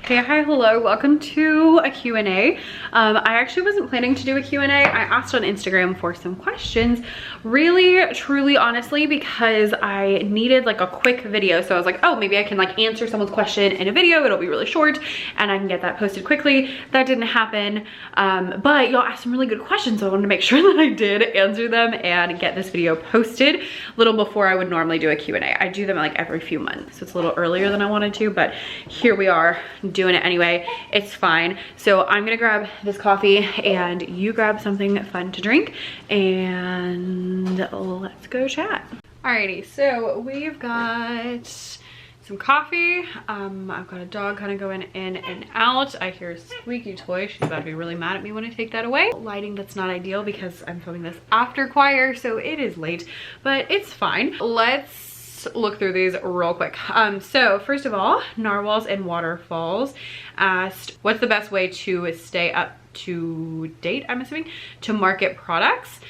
Okay, hi, hello, welcome to a Q&A. I actually wasn't planning to do a Q&A. I asked on Instagram for some questions, really, truly, honestly, because I needed like a quick video. So I was like, oh, maybe I can like answer someone's question in a video. It'll be really short and I can get that posted quickly. That didn't happen, but y'all asked some really good questions. So I wanted to make sure that I did answer them and get this video posted a little before I would normally do a Q&A. I do them like every few months, so it's a little earlier than I wanted to, but here we are doing it anyway. It's fine. So I'm gonna grab this coffee and you grab something fun to drink and let's go chat. Alrighty, so we've got some coffee. I've got a dog kind of going in and out. I hear a squeaky toy. She's about to be really mad at me when I take that away. Lighting that's not ideal because I'm filming this after choir, so it is late, but it's fine. Let's look through these real quick. So first of all, Narwhals and Waterfalls asked, what's the best way to stay up to date, I'm assuming, to market products?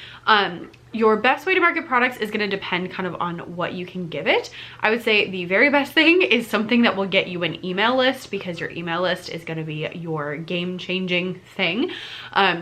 Your best way to market products is going to depend kind of on what you can give it. I would say the very best thing is something that will get you an email list, because your email list is going to be your game-changing thing.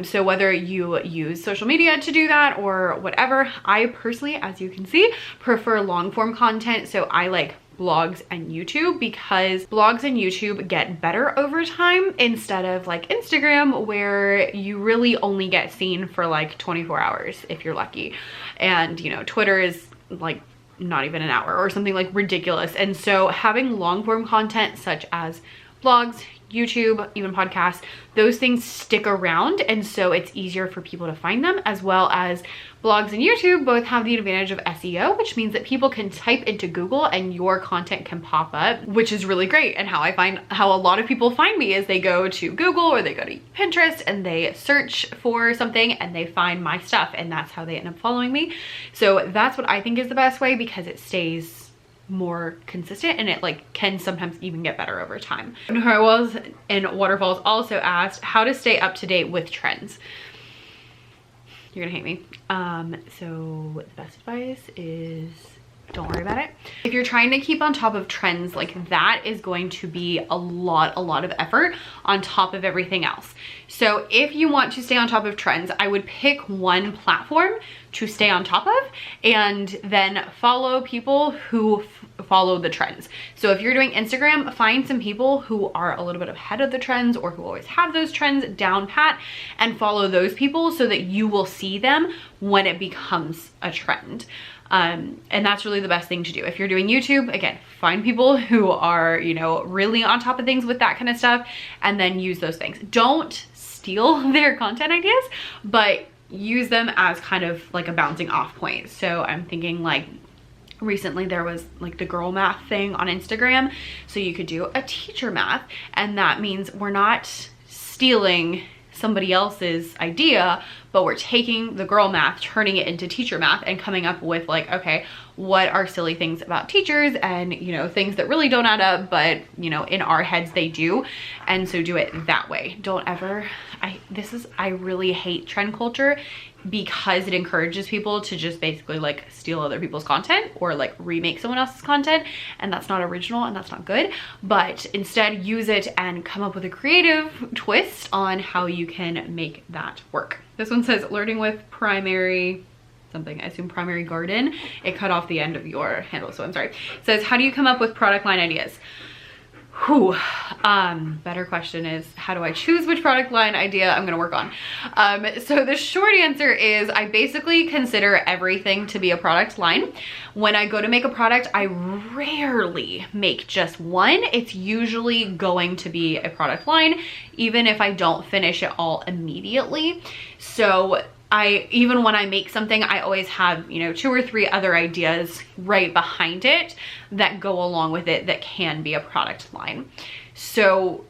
So whether you use social media to do that or whatever, I personally, as you can see, prefer long form content. So I like blogs and YouTube, because blogs and YouTube get better over time instead of like Instagram, where you really only get seen for like 24 hours if you're lucky. And you know, Twitter is like not even an hour or something like ridiculous. And so having long form content such as blogs, YouTube, even podcasts, those things stick around, and so it's easier for people to find them, as well as blogs and YouTube both have the advantage of SEO, which means that people can type into Google and your content can pop up, which is really great. And how a lot of people find me is they go to Google or they go to Pinterest and they search for something and they find my stuff, and that's how they end up following me. So that's what I think is the best way, because it stays more consistent and it like can sometimes even get better over time. Narwhals and Waterfalls also asked how to stay up to date with trends. You're gonna hate me. So the best advice is don't worry about it. If you're trying to keep on top of trends, like that is going to be a lot of effort on top of everything else. So if you want to stay on top of trends, I would pick one platform to stay on top of and then follow people who follow the trends. So if you're doing Instagram, find some people who are a little bit ahead of the trends or who always have those trends down pat and follow those people so that you will see them when it becomes a trend. And that's really the best thing to do. If you're doing YouTube, again, find people who are, you know, really on top of things with that kind of stuff and then use those things. Don't steal their content ideas, but use them as kind of like a bouncing off point. So I'm thinking like recently there was like the girl math thing on Instagram. So you could do a teacher math, and that means we're not stealing somebody else's idea, but we're taking the girl math, turning it into teacher math, and coming up with like, okay, what are silly things about teachers, and you know, things that really don't add up, but you know, in our heads they do. And so do it that way. Don't ever, I really hate trend culture, because it encourages people to just basically like steal other people's content or like remake someone else's content, and that's not original and that's not good. But instead use it and come up with a creative twist on how you can make that work. This one says learning with primary something, I assume primary garden. It cut off the end of your handle, so I'm sorry. It says, how do you come up with product line ideas? Whew. Better question is, how do I choose which product line idea I'm gonna work on? So the short answer is I basically consider everything to be a product line. When I go to make a product, I rarely make just one. It's usually going to be a product line, even if I don't finish it all immediately. So even when I make something, I always have, you know, 2 or 3 other ideas right behind it that go along with it that can be a product line. So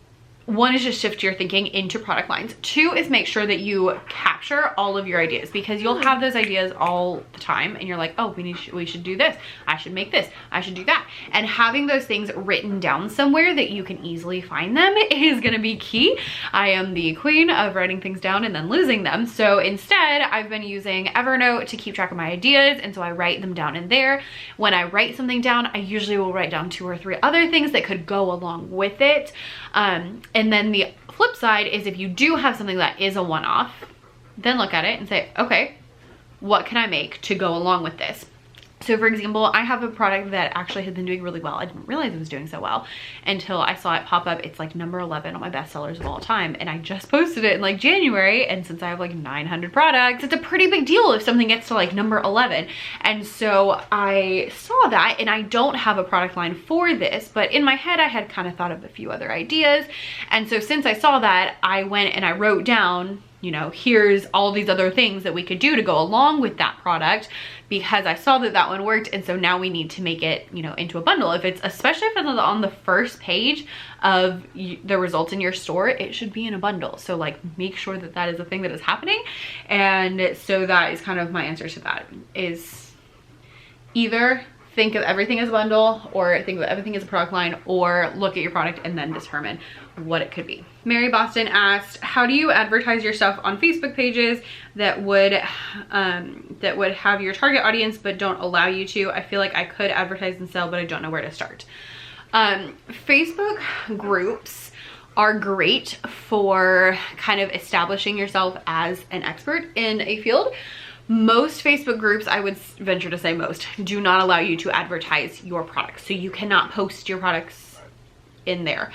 one is just shift your thinking into product lines. Two is make sure that you capture all of your ideas, because you'll have those ideas all the time and you're like, oh, we should do this. I should make this. I should do that. And having those things written down somewhere that you can easily find them is going to be key. I am the queen of writing things down and then losing them. So instead, I've been using Evernote to keep track of my ideas. And so I write them down in there. When I write something down, I usually will write down 2 or 3 other things that could go along with it. And then the flip side is, if you do have something that is a one-off, then look at it and say, okay, what can I make to go along with this? So for example, I have a product that actually has been doing really well. I didn't realize it was doing so well until I saw it pop up. It's like number 11 on my bestsellers of all time. And I just posted it in like January. And since I have like 900 products, it's a pretty big deal if something gets to like number 11. And so I saw that, and I don't have a product line for this, but in my head, I had kind of thought of a few other ideas. And so since I saw that, I went and I wrote down, you know, here's all these other things that we could do to go along with that product, because I saw that that one worked. And so now we need to make it, you know, into a bundle. If it's, especially if it's on the first page of the results in your store, it should be in a bundle. So like, make sure that that is a thing that is happening. And so that is kind of my answer to that, is either think of everything as a bundle, or think of everything as a product line, or look at your product and then determine what it could be. Mary Boston asked, how do you advertise your stuff on Facebook pages that would have your target audience but don't allow you to? I feel like I could advertise and sell, but I don't know where to start. Facebook groups are great for kind of establishing yourself as an expert in a field. Most Facebook groups, I would venture to say most, do not allow you to advertise your products. So you cannot post your products in there.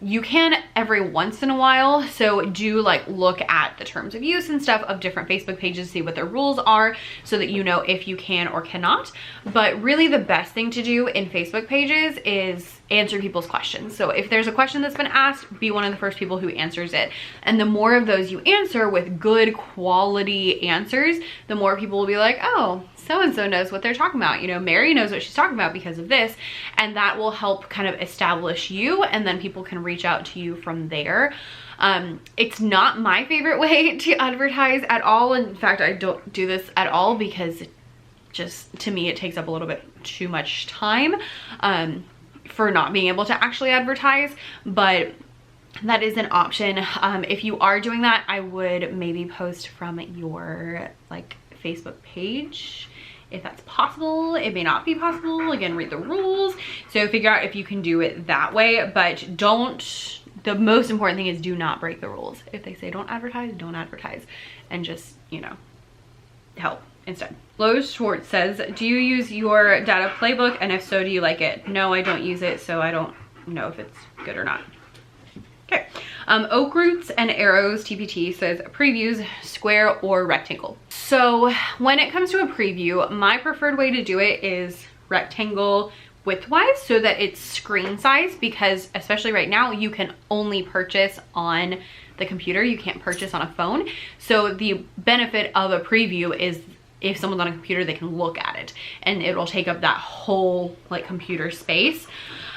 You can every once in a while. So do like look at the terms of use and stuff of different Facebook pages, see what their rules are, so that you know if you can or cannot. But really the best thing to do in Facebook pages is answer people's questions. So if there's a question that's been asked, be one of the first people who answers it. And the more of those you answer with good quality answers, the more people will be like, oh, so-and-so knows what they're talking about. You know, Mary knows what she's talking about because of this. And that will help kind of establish you, and then people can reach out to you from there. It's not my favorite way to advertise at all. In fact, I don't do this at all, because just to me, it takes up a little bit too much time for not being able to actually advertise. But that is an option. If you are doing that, I would maybe post from your like Facebook page, if that's possible. It may not be possible. Again, read the rules. So figure out if you can do it that way, but don't, the most important thing is do not break the rules. If they say don't advertise, don't advertise, and just, you know, help instead. Lois Schwartz says, do you use your data playbook? And if so, do you like it? No, I don't use it, so I don't know if it's good or not. Okay. Oak Roots and Arrows TPT says previews, square or rectangle. So when it comes to a preview, my preferred way to do it is rectangle widthwise, so that it's screen size, because especially right now, you can only purchase on the computer. You can't purchase on a phone. So the benefit of a preview is if someone's on a computer, they can look at it and it will take up that whole like computer space.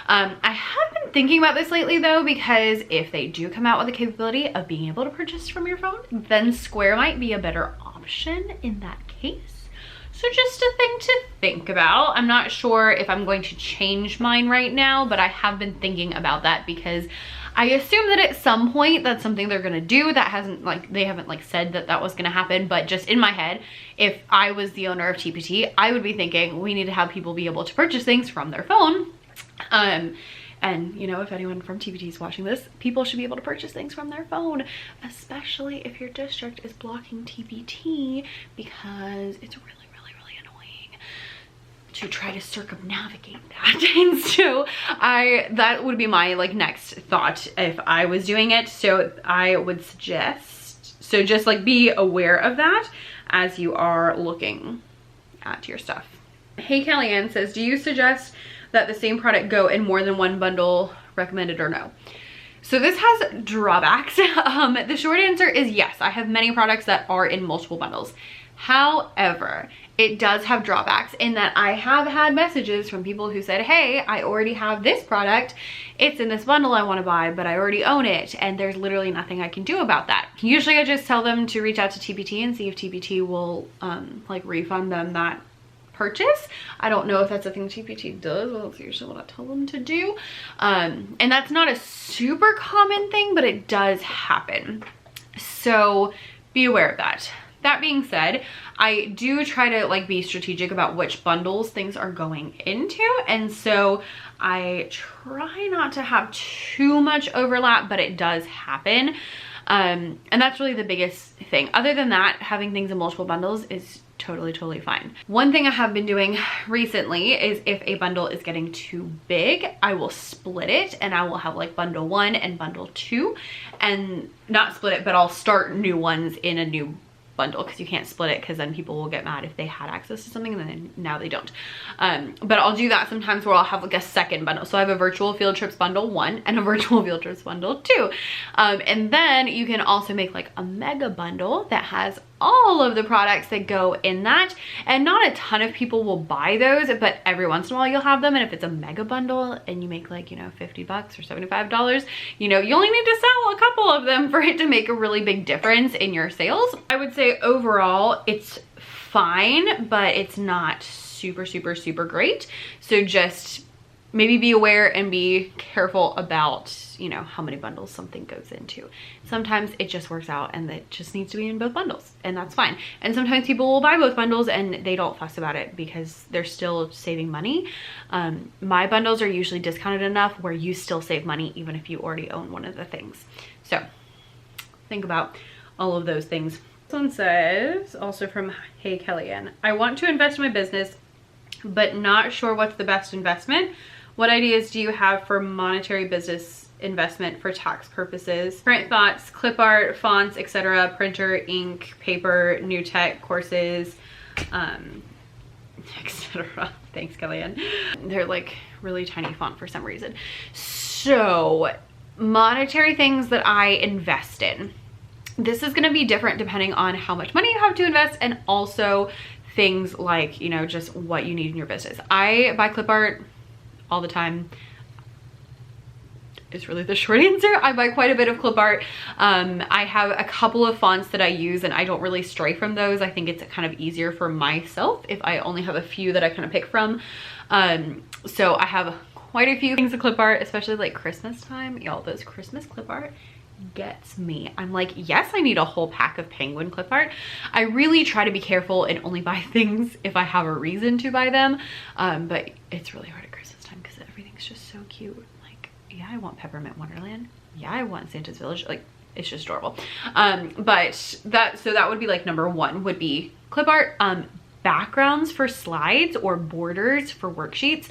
I have been thinking about this lately though, because if they do come out with the capability of being able to purchase from your phone, then square might be a better option in that case. So just a thing to think about. I'm not sure if I'm going to change mine right now, but I have been thinking about that, because I assume that at some point that's something they're gonna do. That hasn't like, they haven't like said that that was gonna happen, but just in my head, if I was the owner of TPT, I would be thinking we need to have people be able to purchase things from their phone. And you know, if anyone from TPT is watching this, people should be able to purchase things from their phone, especially if your district is blocking TPT, because it's really annoying to try to circumnavigate that. And so that would be my like next thought if I was doing it. So I would suggest, so just like be aware of that as you are looking at your stuff. Hey Kellyanne says, do you suggest that the same product go in more than one bundle, recommended or no? So this has drawbacks. The short answer is yes. I have many products that are in multiple bundles. However, it does have drawbacks in that I have had messages from people who said, hey, I already have this product. It's in this bundle I want to buy, but I already own it. And there's literally nothing I can do about that. Usually I just tell them to reach out to TPT and see if TPT will like refund them that purchase. I don't know if that's a thing TPT does. Well, that's usually what I tell them to do. And that's not a super common thing, but it does happen. So be aware of that. That being said, I do try to like be strategic about which bundles things are going into. And so I try not to have too much overlap, but it does happen. And that's really the biggest thing. Other than that, having things in multiple bundles is totally fine. One thing I have been doing recently is if a bundle is getting too big, I will split it and I will have like bundle 1 and bundle 2, and not split it, but I'll start new ones in a new bundle, because you can't split it because then people will get mad if they had access to something and then now they don't. But I'll do that sometimes where I'll have like a second bundle. So I have a virtual field trips bundle 1 and a virtual field trips bundle 2. And then you can also make like a mega bundle that has all of the products that go in that. And not a ton of people will buy those, but every once in a while you'll have them. And if it's a mega bundle and you make like, you know, $50 or $75, you know, you only need to sell a couple of them for it to make a really big difference in your sales. I would say overall it's fine, but it's not super great. So just maybe be aware and be careful about, you know, how many bundles something goes into. Sometimes it just works out and it just needs to be in both bundles, and that's fine. And sometimes people will buy both bundles and they don't fuss about it because they're still saving money. My bundles are usually discounted enough where you still save money even if you already own one of the things. So think about all of those things. This one says, also from Hey Kellyanne, I want to invest in my business, but not sure what's the best investment. What ideas do you have for monetary business investment for tax purposes? Current thoughts: clip art, fonts, etc., printer, ink, paper, new tech courses, etc. Thanks, Kellyanne. They're like really tiny font for some reason. So monetary things that I invest in. This is going to be different depending on how much money you have to invest, and also things like, you know, just what you need in your business. I buy clip art all the time. Is really the short answer. I buy quite a bit of clip art. I have a couple of fonts that I use and I don't really stray from those. I think it's kind of easier for myself if I only have a few that I kind of pick from. So I have quite a few things of clip art, especially like Christmas time. Y'all, those Christmas clip art gets me. I'm like, yes, I need a whole pack of penguin clip art. I really try to be careful and only buy things if I have a reason to buy them. But it's really hard at Christmas time because everything's just so cute. Like, yeah, I want Peppermint Wonderland. Yeah, I want Santa's Village. Like, it's just adorable. But that would be like number one, would be clip art. Backgrounds for slides or borders for worksheets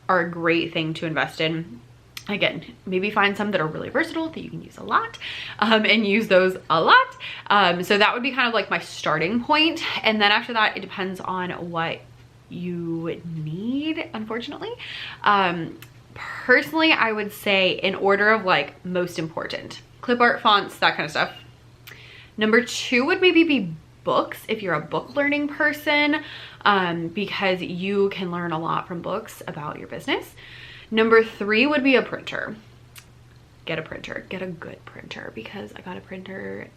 are a great thing to invest in. Again, maybe find some that are really versatile that you can use a lot, and use those a lot. So that would be kind of like my starting point. And then after that, it depends on what you need, unfortunately. Personally, I would say in order of like most important: clip art, fonts, that kind of stuff. Number two would maybe be books, if you're a book learning person, because you can learn a lot from books about your business. Number three would be a printer. Get a printer, get a good printer, because I got a printer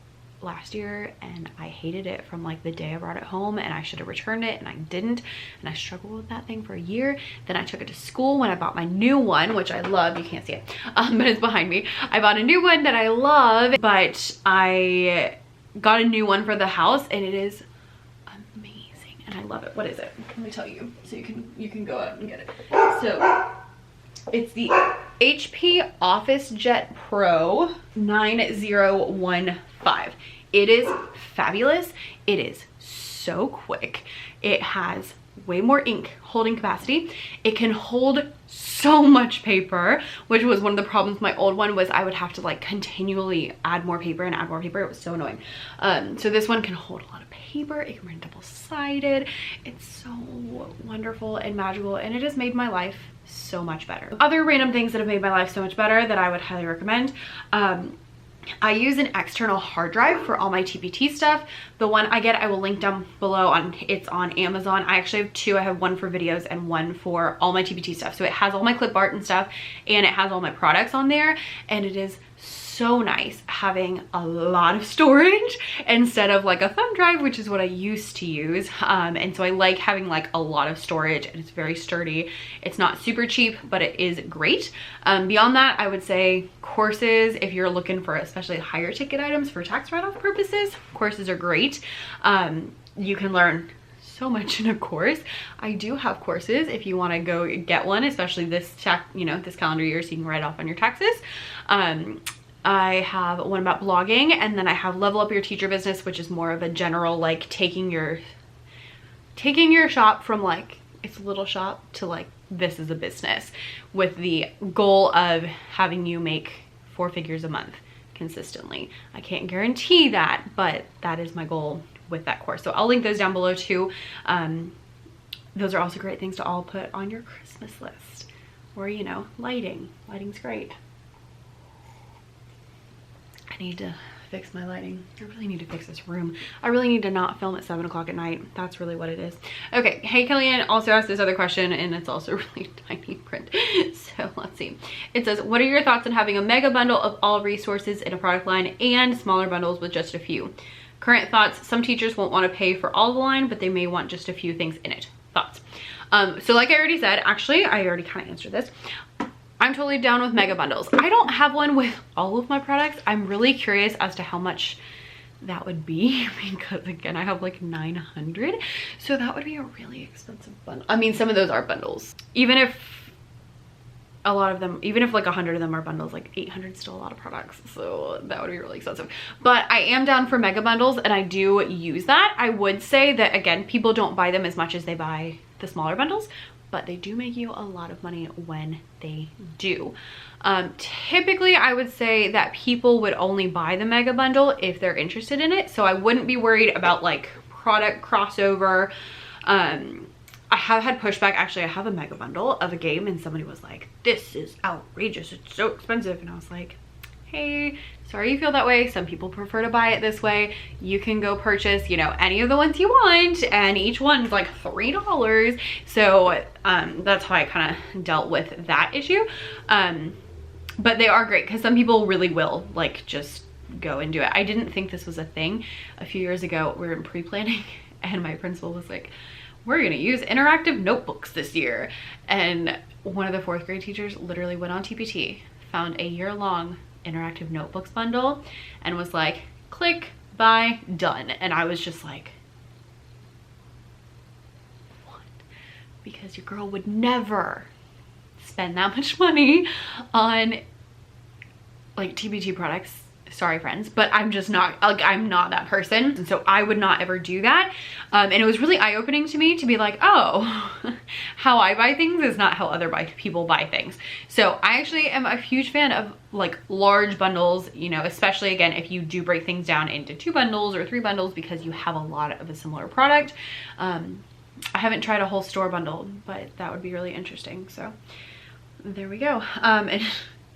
last year and I hated it from like the day I brought it home, and I should have returned it and I didn't, and I struggled with that thing for a year. Then I took it to school when I bought my new one, which I love. You can't see it, but it's behind me. I bought a new one that I love, but I got a new one for the house and it is amazing and I love it. What is it? Let me tell you so you can go out and get it. So it's the HP OfficeJet Pro 9015. It is fabulous. It is so quick. It has way more ink holding capacity. It can hold so much paper, which was one of the problems with my old one, was I would have to like continually add more paper and add more paper. It was so annoying. So this one can hold a lot of paper. It can print double-sided. It's so wonderful and magical, and it has made my life so much better. Other random things that have made my life so much better that I would highly recommend. I use an external hard drive for all my TPT stuff. The one I get, I will link down below. It's on Amazon. I actually have two. I have one for videos and one for all my TPT stuff. So it has all my clip art and stuff, and it has all my products on there, and it is so nice having a lot of storage instead of like a thumb drive, which is what I used to use. And so I like having like a lot of storage, and it's very sturdy. It's not super cheap, but it is great. Beyond that, I would say courses, if you're looking for especially higher ticket items for tax write-off purposes, courses are great. You can learn so much in a course. I do have courses if you want to go get one, especially this this calendar year, so you can write off on your taxes. I have one about blogging, and then I have Level Up Your Teacher Business, which is more of a general, like taking your shop from like it's a little shop to like this is a business, with the goal of having you make 4 figures a month consistently. I can't guarantee that, but that is my goal with that course. So I'll link those down below too. Those are also great things to all put on your Christmas list, or lighting's great. I need to fix my lighting. I really need to fix this room. I really need to not film at 7 o'clock at night. That's really what it is. Okay, hey, Kellyanne also asked this other question, and it's also really tiny print. So let's see. It says, what are your thoughts on having a mega bundle of all resources in a product line and smaller bundles with just a few? Current thoughts, some teachers won't want to pay for all the line, but they may want just a few things in it. Thoughts? So like I already said, actually, I already kind of answered this. I'm totally down with mega bundles. I don't have one with all of my products. I'm really curious as to how much that would be, because again, I have like 900. So that would be a really expensive bundle. I mean, some of those are bundles. Even if a lot of them, even if like 100 of them are bundles, like 800 is still a lot of products. So that would be really expensive. But I am down for mega bundles, and I do use that. I would say that, again, people don't buy them as much as they buy the smaller bundles, but they do make you a lot of money when they do. Typically, I would say that people would only buy the mega bundle if they're interested in it. So I wouldn't be worried about like product crossover. I have had pushback. Actually, I have a mega bundle of a game, and somebody was like, this is outrageous. It's so expensive. And I was like, hey, sorry you feel that way. Some people prefer to buy it this way. You can go purchase, any of the ones you want, and each one's like $3. So that's how I kind of dealt with that issue. But they are great because some people really will like just go and do it. I didn't think this was a thing. A few years ago, we were in pre-planning, and my principal was like, we're gonna use interactive notebooks this year. And one of the 4th grade teachers literally went on TPT, found a year-long interactive notebooks bundle, and was like, click, buy, done. And I was just like, what? Because your girl would never spend that much money on like TPT products. Sorry, friends, but I'm just not, like, I'm not that person. And so I would not ever do that. And it was really eye-opening to me to be like, oh, how I buy things is not how other people buy things. So I actually am a huge fan of like large bundles, especially again, if you do break things down into 2 bundles or 3 bundles because you have a lot of a similar product. I haven't tried a whole store bundle, but that would be really interesting. So there we go. And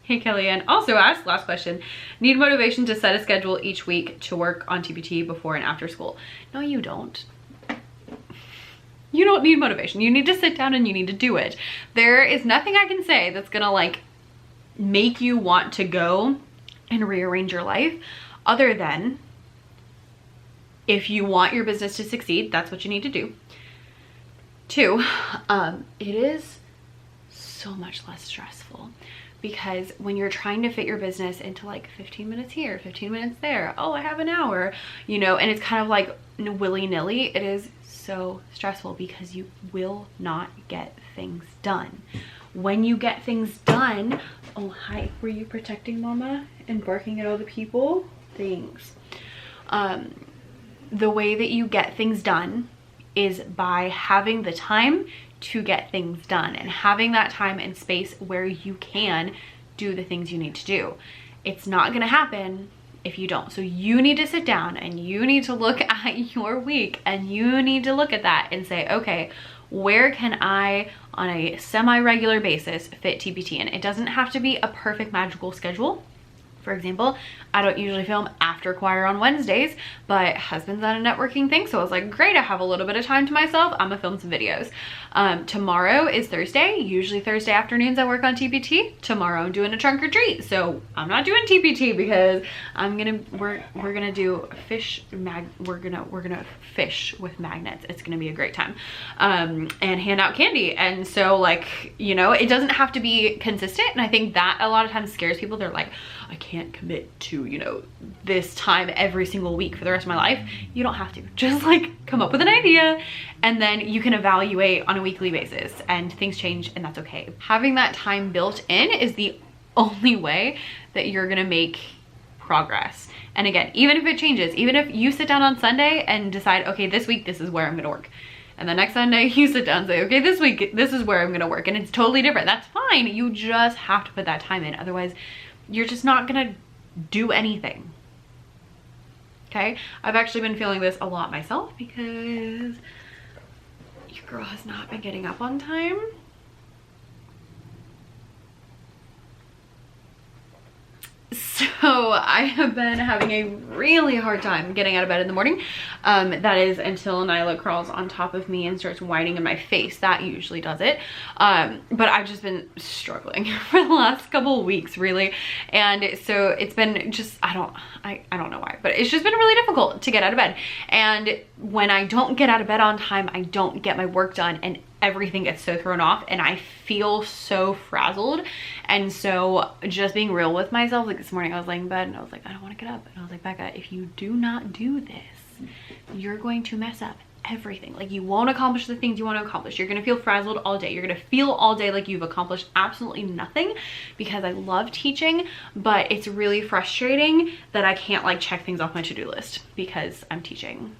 hey, Kellyanne also asked, last question, need motivation to set a schedule each week to work on TPT before and after school? No, you don't. You don't need motivation. You need to sit down and you need to do it. There is nothing I can say that's gonna like make you want to go and rearrange your life, other than if you want your business to succeed, that's what you need to do. 2, it is so much less stressful. Because when you're trying to fit your business into like 15 minutes here, 15 minutes there, oh, I have an hour, and it's kind of like willy-nilly, it is so stressful because you will not get things done. When you get things done, oh, hi, were you protecting mama and barking at all the people? Thanks. The way that you get things done is by having the time to get things done and having that time and space where you can do the things you need to do. It's not gonna happen if you don't. So you need to sit down and you need to look at your week, and you need to look at that and say, okay, where can I on a semi-regular basis fit TPT in? It doesn't have to be a perfect magical schedule. For example, I don't usually film after choir on Wednesdays, but husband's on a networking thing, so I was like, great, I have a little bit of time to myself, I'm gonna film some videos. Tomorrow is Thursday. Usually Thursday afternoons I work on TPT. Tomorrow I'm doing a trunk or treat, so I'm not doing TPT because we're gonna do we're gonna fish with magnets. It's gonna be a great time, and hand out candy. And so, like, you know, it doesn't have to be consistent, and I think that a lot of times scares people. They're like, I can't commit to, you know, this time every single week for the rest of my life. You don't have to. Just like come up with an idea, and then you can evaluate on a weekly basis, and things change, and that's okay. Having that time built in is the only way that you're gonna make progress. And again, even if it changes, even if you sit down on Sunday and decide, okay, this week this is where I'm gonna work, and the next Sunday you sit down and say, okay, this week this is where I'm gonna work, and it's totally different, that's fine. You just have to put that time in, otherwise you're just not gonna do anything. Okay, I've actually been feeling this a lot myself because your girl has not been getting up on time. So I have been having a really hard time getting out of bed in the morning. That is until Nyla crawls on top of me and starts whining in my face. That usually does it. But I've just been struggling for the last couple of weeks, really. And so it's been just, I don't know why, but it's just been really difficult to get out of bed. And when I don't get out of bed on time, I don't get my work done, and everything gets so thrown off, and I feel so frazzled. And so just being real with myself, like this morning I was laying in bed and I was like, I don't want to get up. And I was like, Becca, if you do not do this, you're going to mess up everything. Like, you won't accomplish the things you want to accomplish. You're going to feel frazzled all day. You're going to feel all day like you've accomplished absolutely nothing, because I love teaching, but it's really frustrating that I can't like check things off my to-do list because I'm teaching.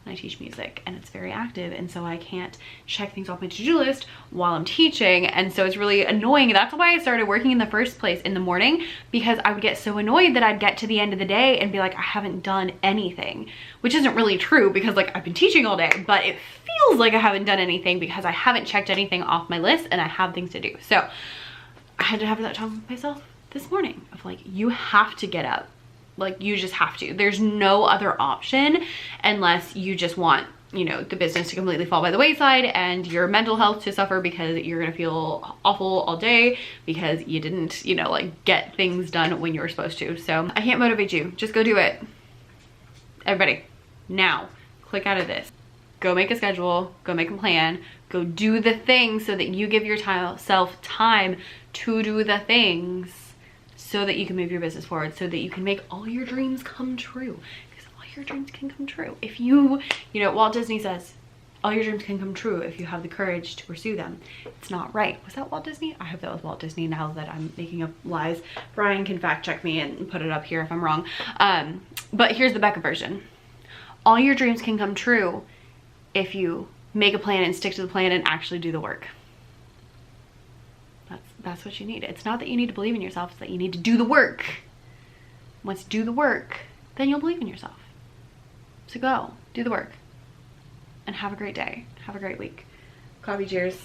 I teach music and it's very active, and so I can't check things off my to-do list while I'm teaching, and so it's really annoying. That's why I started working in the first place in the morning, because I would get so annoyed that I'd get to the end of the day and be like, I haven't done anything, which isn't really true because like I've been teaching all day, but it feels like I haven't done anything because I haven't checked anything off my list and I have things to do. So I had to have that time with myself this morning of like, you have to get up. Like, you just have to. There's no other option unless you just want, you know, the business to completely fall by the wayside and your mental health to suffer because you're gonna feel awful all day because you didn't, you know, like get things done when you were supposed to. So I can't motivate you. Just go do it. Everybody, now, click out of this. Go make a schedule, go make a plan, go do the things so that you give yourself time to do the things, so that you can move your business forward, so that you can make all your dreams come true. Because all your dreams can come true. If you know, Walt Disney says, all your dreams can come true if you have the courage to pursue them. It's not right. Was that Walt Disney? I hope that was Walt Disney, now that I'm making up lies. Brian can fact check me and put it up here if I'm wrong. But here's the Becca version. All your dreams can come true if you make a plan and stick to the plan and actually do the work. That's what you need. It's not that you need to believe in yourself, it's that you need to do the work. Once you do the work, then you'll believe in yourself. So go, do the work, and have a great day. Have a great week. Coffee cheers.